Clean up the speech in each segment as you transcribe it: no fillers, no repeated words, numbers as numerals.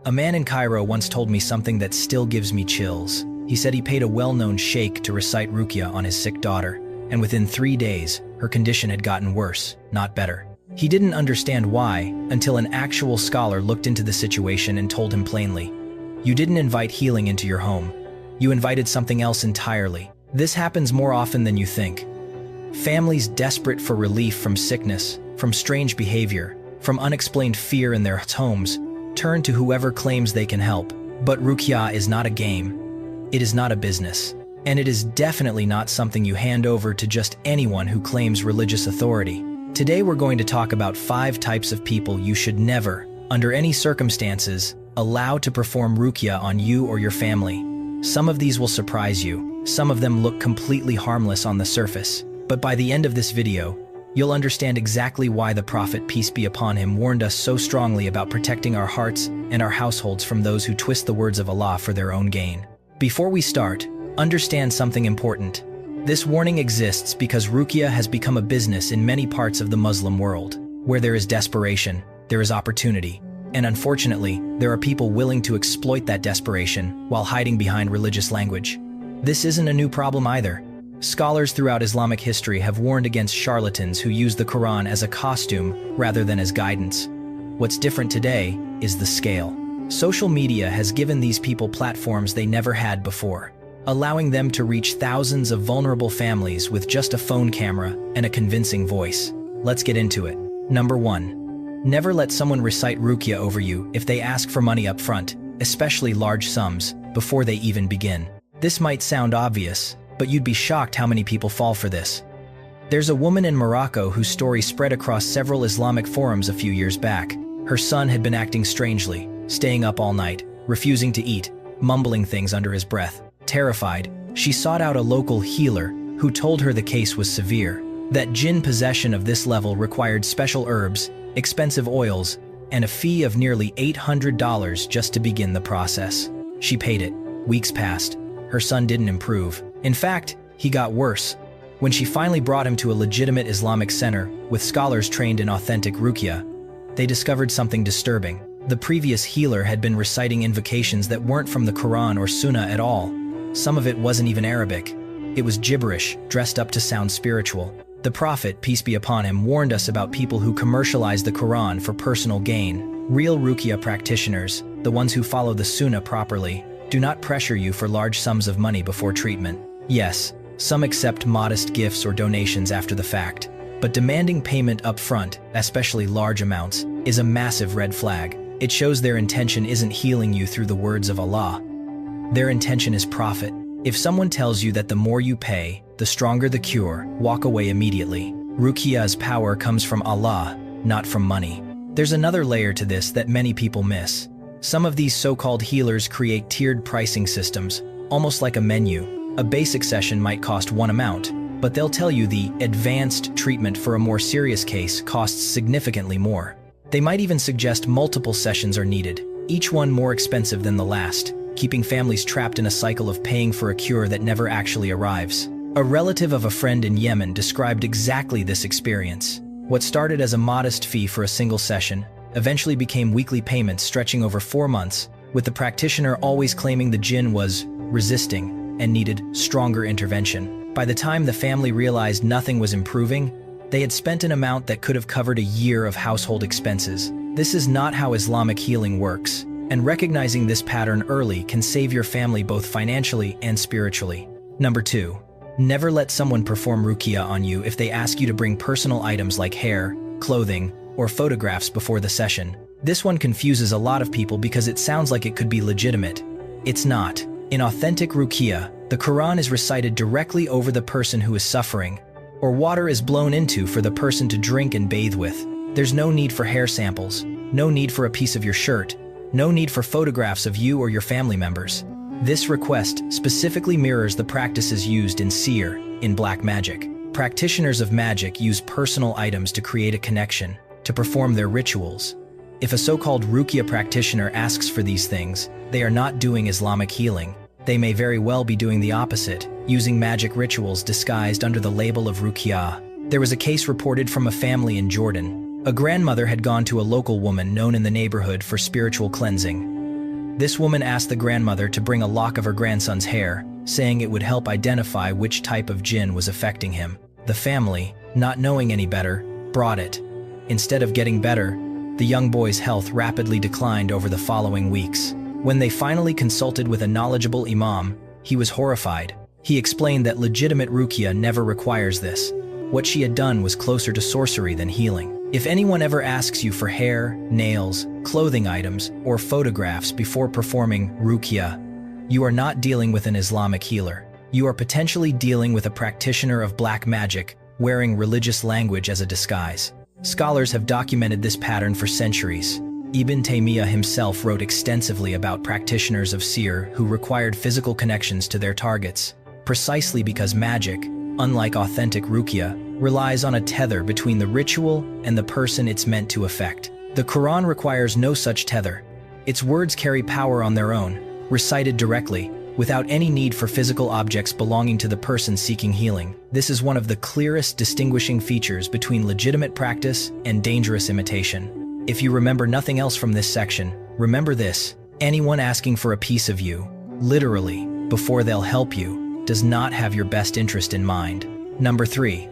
A man in Cairo once told me something that still gives me chills. He said he paid a well-known sheikh to recite Ruqyah on his sick daughter, and within 3 days, her condition had gotten worse, not better. He didn't understand why, until an actual scholar looked into the situation and told him plainly, "You didn't invite healing into your home. You invited something else entirely." This happens more often than you think. Families desperate for relief from sickness, from strange behavior, from unexplained fear in their homes, turn to whoever claims they can help. But Ruqyah is not a game. It is not a business. And it is definitely not something you hand over to just anyone who claims religious authority. Today we're going to talk about 5 types of people you should never, under any circumstances, allow to perform Ruqyah on you or your family. Some of these will surprise you. Some of them look completely harmless on the surface. But by the end of this video, you'll understand exactly why the Prophet, peace be upon him, warned us so strongly about protecting our hearts and our households from those who twist the words of Allah for their own gain. Before we start, understand something important. This warning exists because Ruqyah has become a business in many parts of the Muslim world. Where there is desperation, there is opportunity. And unfortunately, there are people willing to exploit that desperation while hiding behind religious language. This isn't a new problem either. Scholars throughout Islamic history have warned against charlatans who use the Qur'an as a costume rather than as guidance. What's different today is the scale. Social media has given these people platforms they never had before, allowing them to reach thousands of vulnerable families with just a phone camera and a convincing voice. Let's get into it. Number 1. Never let someone recite Ruqyah over you if they ask for money up front, especially large sums, before they even begin. This might sound obvious, but you'd be shocked how many people fall for this. There's a woman in Morocco whose story spread across several Islamic forums a few years back. Her son had been acting strangely, staying up all night, refusing to eat, mumbling things under his breath. Terrified, she sought out a local healer who told her the case was severe, that jinn possession of this level required special herbs, expensive oils, and a fee of nearly $800 just to begin the process. She paid it. Weeks passed. Her son didn't improve. In fact, he got worse. When she finally brought him to a legitimate Islamic center with scholars trained in authentic Ruqyah, they discovered something disturbing. The previous healer had been reciting invocations that weren't from the Qur'an or Sunnah at all. Some of it wasn't even Arabic. It was gibberish, dressed up to sound spiritual. The Prophet, peace be upon him, warned us about people who commercialize the Qur'an for personal gain. Real Ruqyah practitioners, the ones who follow the Sunnah properly, do not pressure you for large sums of money before treatment. Yes, some accept modest gifts or donations after the fact, but demanding payment up front, especially large amounts, is a massive red flag. It shows their intention isn't healing you through the words of Allah. Their intention is profit. If someone tells you that the more you pay, the stronger the cure, walk away immediately. Ruqyah's power comes from Allah, not from money. There's another layer to this that many people miss. Some of these so-called healers create tiered pricing systems, almost like a menu. A basic session might cost one amount, but they'll tell you the advanced treatment for a more serious case costs significantly more. They might even suggest multiple sessions are needed, each one more expensive than the last, keeping families trapped in a cycle of paying for a cure that never actually arrives. A relative of a friend in Yemen described exactly this experience. What started as a modest fee for a single session eventually became weekly payments stretching over 4 months, with the practitioner always claiming the jinn was resisting and needed stronger intervention. By the time the family realized nothing was improving, they had spent an amount that could have covered a year of household expenses. This is not how Islamic healing works, and recognizing this pattern early can save your family both financially and spiritually. Number 2. Never let someone perform Ruqyah on you if they ask you to bring personal items like hair, clothing, or photographs before the session. This one confuses a lot of people because it sounds like it could be legitimate. It's not. In authentic Ruqyah, the Qur'an is recited directly over the person who is suffering, or water is blown into for the person to drink and bathe with. There's no need for hair samples, no need for a piece of your shirt, no need for photographs of you or your family members. This request specifically mirrors the practices used in seer, in black magic. Practitioners of magic use personal items to create a connection, to perform their rituals. If a so-called Ruqyah practitioner asks for these things, they are not doing Islamic healing. They may very well be doing the opposite, using magic rituals disguised under the label of Ruqyah. There was a case reported from a family in Jordan. A grandmother had gone to a local woman known in the neighborhood for spiritual cleansing. This woman asked the grandmother to bring a lock of her grandson's hair, saying it would help identify which type of jinn was affecting him. The family, not knowing any better, brought it. Instead of getting better, the young boy's health rapidly declined over the following weeks. When they finally consulted with a knowledgeable imam, he was horrified. He explained that legitimate Ruqyah never requires this. What she had done was closer to sorcery than healing. If anyone ever asks you for hair, nails, clothing items, or photographs before performing Ruqyah, you are not dealing with an Islamic healer. You are potentially dealing with a practitioner of black magic, wearing religious language as a disguise. Scholars have documented this pattern for centuries. Ibn Taymiyyah himself wrote extensively about practitioners of seer who required physical connections to their targets, precisely because magic, unlike authentic Ruqyah, relies on a tether between the ritual and the person it's meant to affect. The Qur'an requires no such tether. Its words carry power on their own, recited directly, without any need for physical objects belonging to the person seeking healing. This is one of the clearest distinguishing features between legitimate practice and dangerous imitation. If you remember nothing else from this section, remember this: anyone asking for a piece of you, literally, before they'll help you, does not have your best interest in mind. Number 3.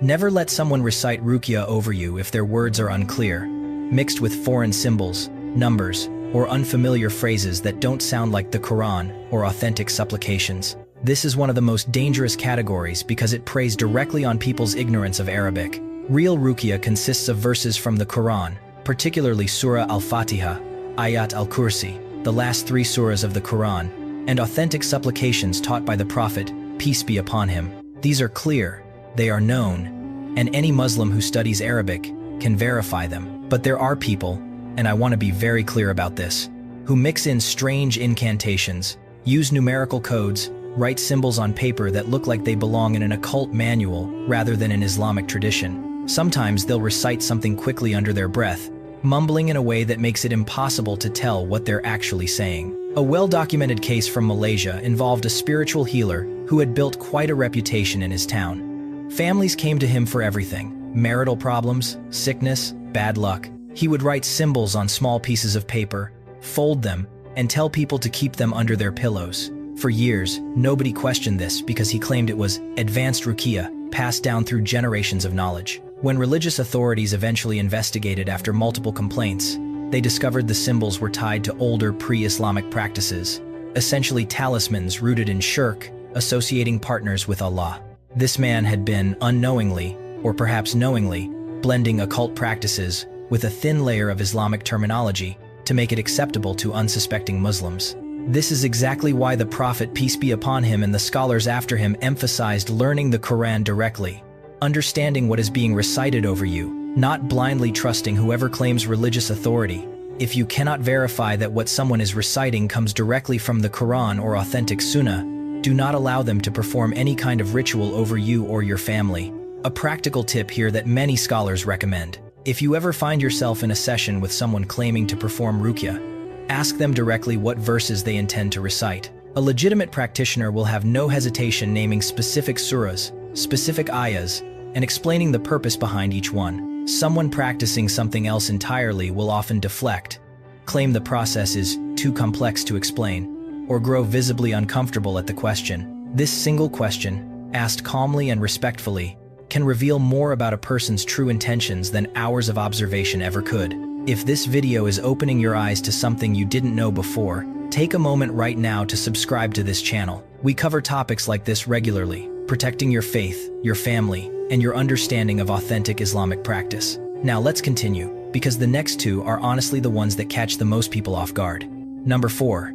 Never let someone recite Ruqyah over you if their words are unclear, mixed with foreign symbols, numbers, or unfamiliar phrases that don't sound like the Qur'an or authentic supplications. This is one of the most dangerous categories because it preys directly on people's ignorance of Arabic. Real Ruqyah consists of verses from the Qur'an, particularly Surah Al-Fatiha, Ayat al-Kursi, the last 3 surahs of the Qur'an, and authentic supplications taught by the Prophet, peace be upon him. These are clear, they are known, and any Muslim who studies Arabic can verify them. But there are people, and I want to be very clear about this, who mix in strange incantations, use numerical codes, write symbols on paper that look like they belong in an occult manual rather than an Islamic tradition. Sometimes they'll recite something quickly under their breath, mumbling in a way that makes it impossible to tell what they're actually saying. A well-documented case from Malaysia involved a spiritual healer who had built quite a reputation in his town. Families came to him for everything: marital problems, sickness, bad luck. He would write symbols on small pieces of paper, fold them, and tell people to keep them under their pillows. For years, nobody questioned this because he claimed it was advanced Ruqyah, passed down through generations of knowledge. When religious authorities eventually investigated after multiple complaints, they discovered the symbols were tied to older pre-Islamic practices, essentially talismans rooted in shirk, associating partners with Allah. This man had been unknowingly, or perhaps knowingly, blending occult practices with a thin layer of Islamic terminology to make it acceptable to unsuspecting Muslims. This is exactly why the Prophet, peace be upon him, and the scholars after him emphasized learning the Qur'an directly, understanding what is being recited over you, not blindly trusting whoever claims religious authority. If you cannot verify that what someone is reciting comes directly from the Qur'an or authentic Sunnah, do not allow them to perform any kind of ritual over you or your family. A practical tip here that many scholars recommend: if you ever find yourself in a session with someone claiming to perform Ruqyah, ask them directly what verses they intend to recite. A legitimate practitioner will have no hesitation naming specific surahs, specific ayahs, and explaining the purpose behind each one. Someone practicing something else entirely will often deflect, claim the process is too complex to explain, or grow visibly uncomfortable at the question. This single question, asked calmly and respectfully, can reveal more about a person's true intentions than hours of observation ever could. If this video is opening your eyes to something you didn't know before, take a moment right now to subscribe to this channel. We cover topics like this regularly, protecting your faith, your family, and your understanding of authentic Islamic practice. Now let's continue, because the next 2 are honestly the ones that catch the most people off guard. Number 4.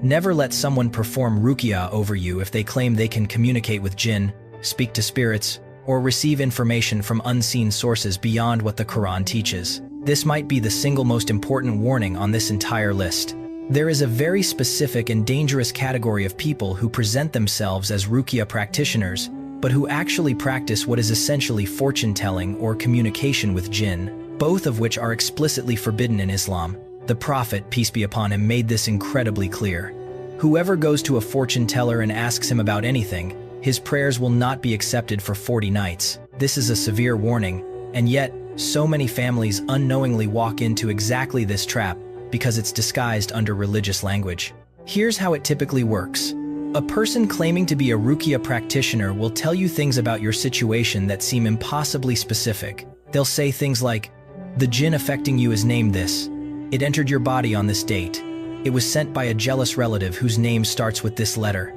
Never let someone perform Ruqyah over you if they claim they can communicate with jinn, speak to spirits, or receive information from unseen sources beyond what the Qur'an teaches. This might be the single most important warning on this entire list. There is a very specific and dangerous category of people who present themselves as Ruqyah practitioners, but who actually practice what is essentially fortune-telling or communication with jinn, both of which are explicitly forbidden in Islam. The Prophet, peace be upon him, made this incredibly clear. Whoever goes to a fortune teller and asks him about anything, his prayers will not be accepted for 40 nights. This is a severe warning, and yet, so many families unknowingly walk into exactly this trap because it's disguised under religious language. Here's how it typically works. A person claiming to be a Ruqyah practitioner will tell you things about your situation that seem impossibly specific. They'll say things like, "The jinn affecting you is named this. It entered your body on this date. It was sent by a jealous relative whose name starts with this letter."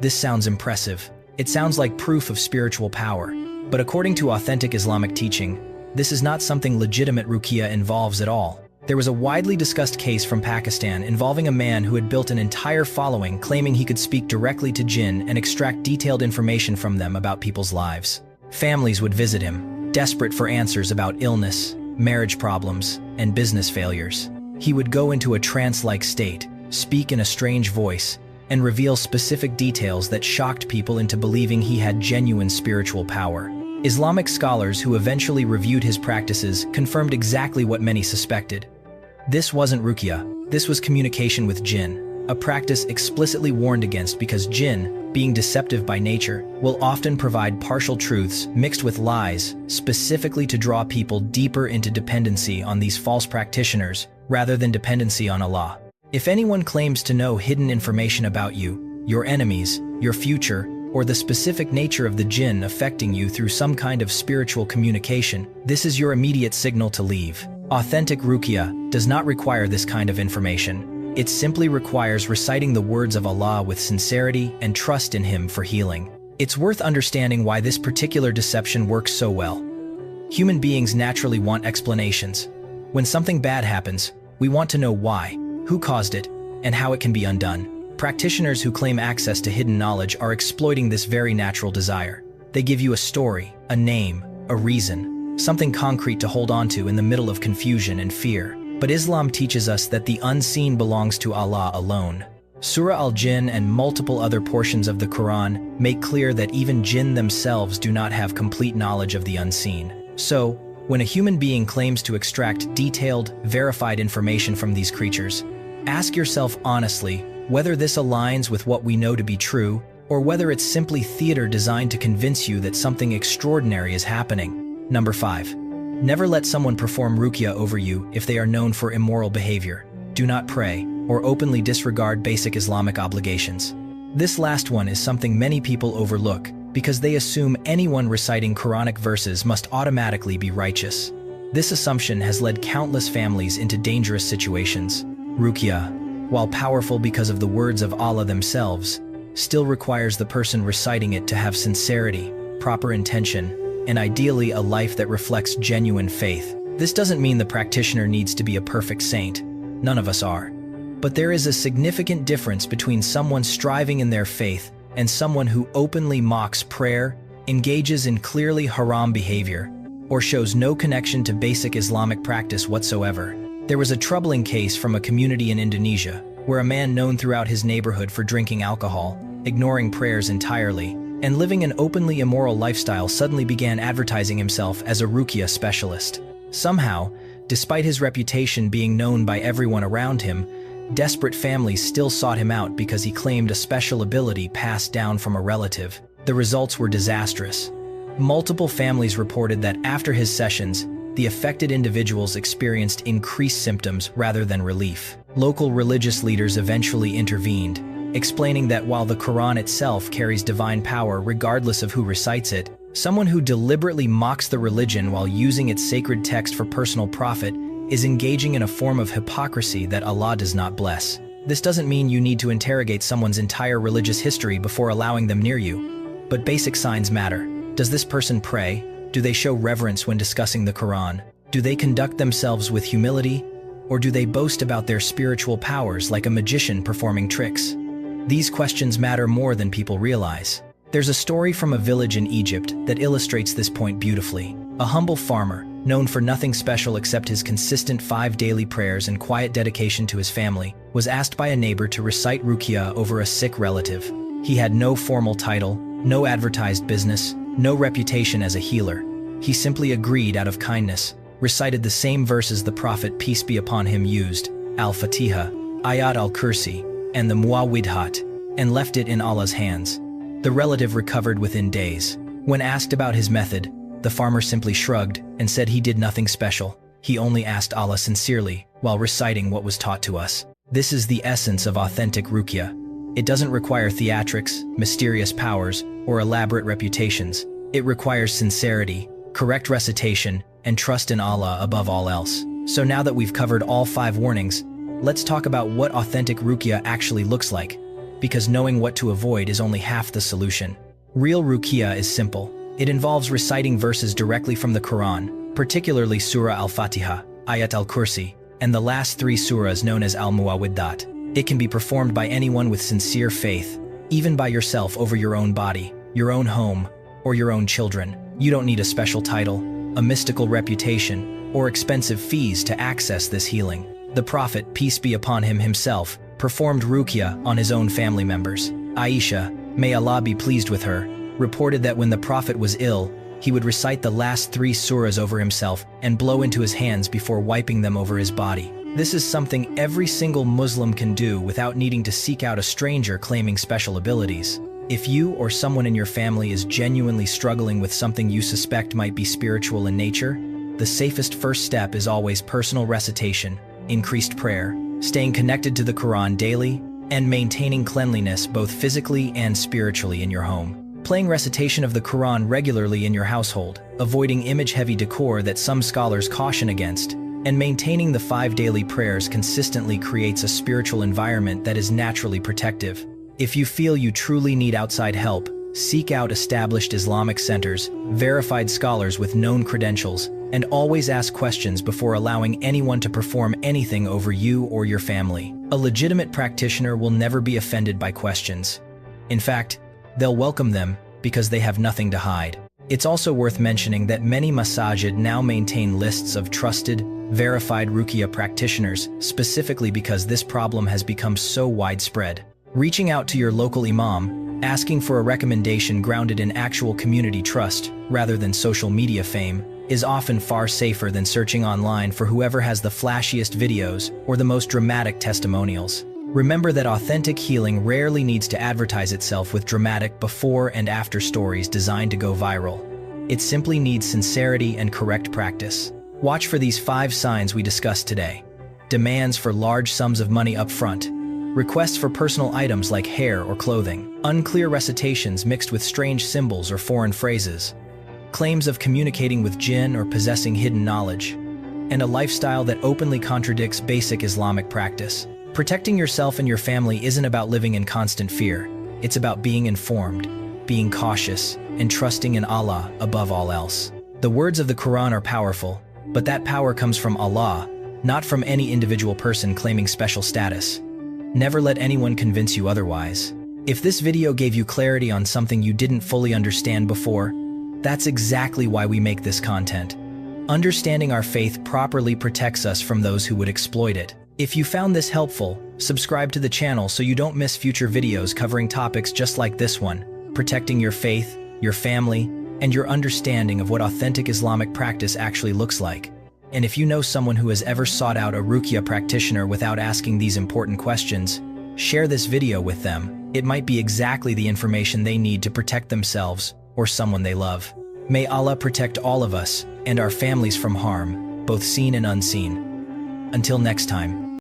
This sounds impressive. It sounds like proof of spiritual power. But according to authentic Islamic teaching, this is not something legitimate Ruqyah involves at all. There was a widely discussed case from Pakistan involving a man who had built an entire following claiming he could speak directly to jinn and extract detailed information from them about people's lives. Families would visit him, desperate for answers about illness, marriage problems, and business failures. He would go into a trance-like state, speak in a strange voice, and reveal specific details that shocked people into believing he had genuine spiritual power. Islamic scholars who eventually reviewed his practices confirmed exactly what many suspected. This wasn't Ruqyah, this was communication with jinn, a practice explicitly warned against because jinn, being deceptive by nature, will often provide partial truths mixed with lies, specifically to draw people deeper into dependency on these false practitioners rather than dependency on Allah. If anyone claims to know hidden information about you, your enemies, your future, or the specific nature of the jinn affecting you through some kind of spiritual communication, this is your immediate signal to leave. Authentic Ruqyah does not require this kind of information. It simply requires reciting the words of Allah with sincerity and trust in Him for healing. It's worth understanding why this particular deception works so well. Human beings naturally want explanations. When something bad happens, we want to know why, who caused it, and how it can be undone. Practitioners who claim access to hidden knowledge are exploiting this very natural desire. They give you a story, a name, a reason, something concrete to hold on to in the middle of confusion and fear. But Islam teaches us that the unseen belongs to Allah alone. Surah al-Jinn and multiple other portions of the Qur'an make clear that even jinn themselves do not have complete knowledge of the unseen. So, when a human being claims to extract detailed, verified information from these creatures, ask yourself honestly whether this aligns with what we know to be true, or whether it's simply theater designed to convince you that something extraordinary is happening. Number 5. Never let someone perform Ruqyah over you if they are known for immoral behavior. Do not pray, or openly disregard basic Islamic obligations. This last one is something many people overlook, because they assume anyone reciting Qur'anic verses must automatically be righteous. This assumption has led countless families into dangerous situations. Ruqyah, while powerful because of the words of Allah themselves, still requires the person reciting it to have sincerity, proper intention, and ideally a life that reflects genuine faith. This doesn't mean the practitioner needs to be a perfect saint. None of us are. But there is a significant difference between someone striving in their faith and someone who openly mocks prayer, engages in clearly haram behavior, or shows no connection to basic Islamic practice whatsoever. There was a troubling case from a community in Indonesia where a man known throughout his neighborhood for drinking alcohol, ignoring prayers entirely, and living an openly immoral lifestyle suddenly began advertising himself as a Ruqyah specialist. Somehow, despite his reputation being known by everyone around him, desperate families still sought him out because he claimed a special ability passed down from a relative. The results were disastrous. Multiple families reported that after his sessions, the affected individuals experienced increased symptoms rather than relief. Local religious leaders eventually intervened, explaining that while the Qur'an itself carries divine power regardless of who recites it, someone who deliberately mocks the religion while using its sacred text for personal profit is engaging in a form of hypocrisy that Allah does not bless. This doesn't mean you need to interrogate someone's entire religious history before allowing them near you. But basic signs matter. Does this person pray? Do they show reverence when discussing the Qur'an? Do they conduct themselves with humility? Or do they boast about their spiritual powers like a magician performing tricks? These questions matter more than people realize. There's a story from a village in Egypt that illustrates this point beautifully. A humble farmer, known for nothing special except his consistent 5 daily prayers and quiet dedication to his family, was asked by a neighbor to recite Ruqyah over a sick relative. He had no formal title, no advertised business, no reputation as a healer. He simply agreed out of kindness, recited the same verses the Prophet, peace be upon him, used, Al-Fatiha, Ayat al-Kursi, and the Muawwidhat, and left it in Allah's hands. The relative recovered within days. When asked about his method, the farmer simply shrugged and said he did nothing special. He only asked Allah sincerely, while reciting what was taught to us. This is the essence of authentic Ruqyah. It doesn't require theatrics, mysterious powers, or elaborate reputations. It requires sincerity, correct recitation, and trust in Allah above all else. So now that we've covered all 5 warnings, let's talk about what authentic Ruqyah actually looks like, because knowing what to avoid is only half the solution. Real Ruqyah is simple. It involves reciting verses directly from the Qur'an, particularly Surah Al-Fatiha, Ayat al-Kursi, and the last 3 surahs known as Al-Muawwidhat. It can be performed by anyone with sincere faith, even by yourself over your own body, your own home, or your own children. You don't need a special title, a mystical reputation, or expensive fees to access this healing. The Prophet, peace be upon him himself, performed Ruqyah on his own family members. Aisha, may Allah be pleased with her, reported that when the Prophet was ill, he would recite the last 3 surahs over himself and blow into his hands before wiping them over his body. This is something every single Muslim can do without needing to seek out a stranger claiming special abilities. If you or someone in your family is genuinely struggling with something you suspect might be spiritual in nature, the safest first step is always personal recitation, increased prayer, staying connected to the Qur'an daily, and maintaining cleanliness both physically and spiritually in your home. Playing recitation of the Qur'an regularly in your household, avoiding image-heavy decor that some scholars caution against, and maintaining the 5 daily prayers consistently creates a spiritual environment that is naturally protective. If you feel you truly need outside help, seek out established Islamic centers, verified scholars with known credentials, and always ask questions before allowing anyone to perform anything over you or your family. A legitimate practitioner will never be offended by questions. In fact, they'll welcome them because they have nothing to hide. It's also worth mentioning that many masajid now maintain lists of trusted, verified Ruqyah practitioners, specifically because this problem has become so widespread. Reaching out to your local imam, asking for a recommendation grounded in actual community trust rather than social media fame, is often far safer than searching online for whoever has the flashiest videos or the most dramatic testimonials. Remember that authentic healing rarely needs to advertise itself with dramatic before and after stories designed to go viral. It simply needs sincerity and correct practice. Watch for these 5 signs we discussed today. Demands for large sums of money up front. Requests for personal items like hair or clothing. Unclear recitations mixed with strange symbols or foreign phrases. Claims of communicating with jinn or possessing hidden knowledge. And a lifestyle that openly contradicts basic Islamic practice. Protecting yourself and your family isn't about living in constant fear. It's about being informed, being cautious, and trusting in Allah above all else. The words of the Qur'an are powerful, but that power comes from Allah, not from any individual person claiming special status. Never let anyone convince you otherwise. If this video gave you clarity on something you didn't fully understand before, that's exactly why we make this content. Understanding our faith properly protects us from those who would exploit it. If you found this helpful, subscribe to the channel so you don't miss future videos covering topics just like this one, protecting your faith, your family, and your understanding of what authentic Islamic practice actually looks like. And if you know someone who has ever sought out a Ruqyah practitioner without asking these important questions, share this video with them. It might be exactly the information they need to protect themselves or someone they love. May Allah protect all of us and our families from harm, both seen and unseen. Until next time.